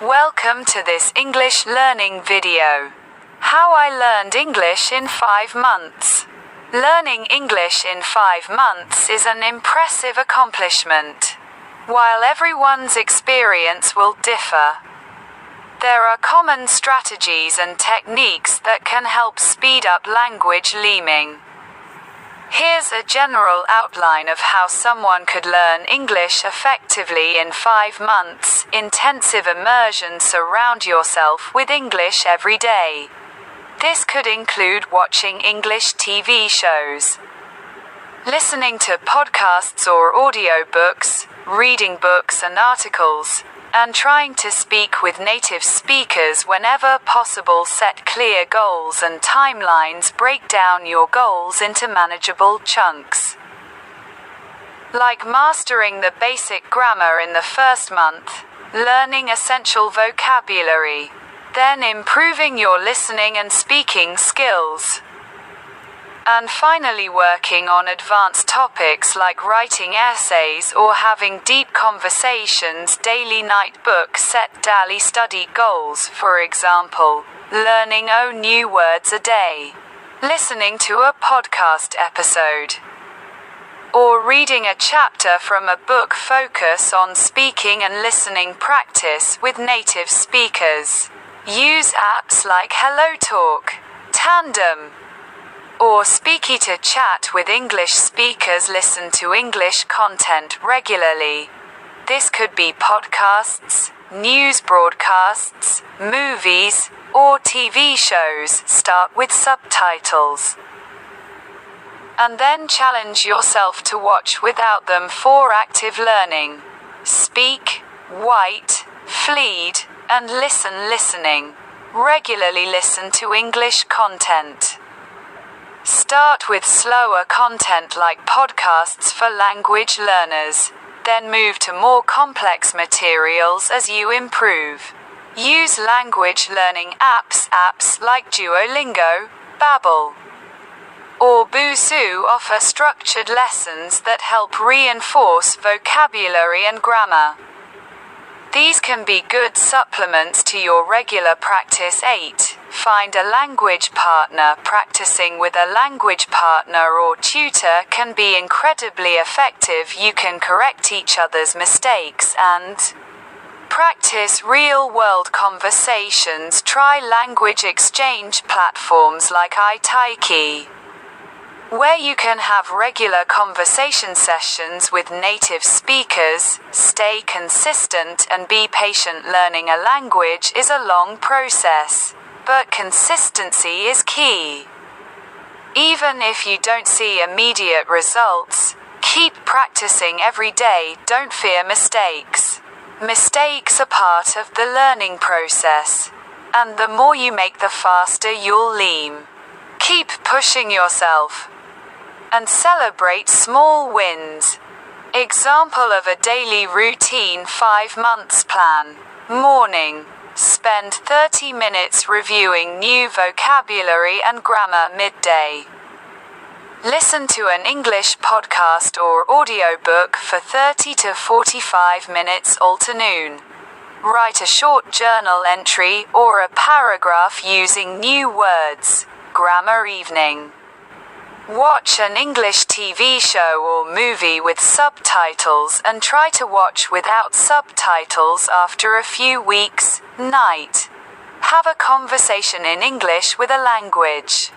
Welcome to this English learning video. How I learned English in 5 months. Learning English in 5 months is an impressive accomplishment. While everyone's experience will differ, there are common strategies and techniques that can help speed up language learning. Here's a general outline of how someone could learn English effectively in 5 months. Intensive immersion. Surround yourself with English every day. This could include watching English TV shows, listening to podcasts or audiobooks, reading books and articles, and trying to speak with native speakers whenever possible. Set clear goals and timelines. Break down your goals into manageable chunks, like mastering the basic grammar in the first month, learning essential vocabulary, then improving your listening and speaking skills, and finally working on advanced topics like writing essays or having deep conversations. Daily night book. Set daily study goals, for example, learning new words a day, listening to a podcast episode, or reading a chapter from a book. Focus on speaking and listening practice with native speakers. Use apps like HelloTalk, Tandem, or Speaky to chat with English speakers. Listen to English content regularly. This could be podcasts, news broadcasts, movies, or TV shows. Start with subtitles, and then challenge yourself to watch without them for active learning. Speak, write, fleed, and listen. Listening. Regularly listen to English content. Start with slower content like podcasts for language learners, then move to more complex materials as you improve. Use language learning apps. Apps like Duolingo, Babbel, or Busuu offer structured lessons that help reinforce vocabulary and grammar. These can be good supplements to your regular practice. 8. Find a language partner. Practicing with a language partner or tutor can be incredibly effective. You can correct each other's mistakes and practice real-world conversations. Try language exchange platforms like iTalki, where you can have regular conversation sessions with native speakers. Stay consistent and be patient. Learning a language is a long process, but consistency is key. Even if you don't see immediate results, keep practicing every day. Don't fear mistakes. Mistakes are part of the learning process, and the more you make, the faster you'll learn. Keep pushing yourself and celebrate small wins. Example of a daily routine. 5 months plan. Morning. Spend 30 minutes reviewing new vocabulary and grammar. Midday. Listen to an English podcast or audiobook for 30 to 45 minutes. Afternoon. Write a short journal entry or a paragraph using new words. Grammar. Evening. Watch an English TV show or movie with subtitles and try to watch without subtitles after a few weeks. Night. Have a conversation in English with a language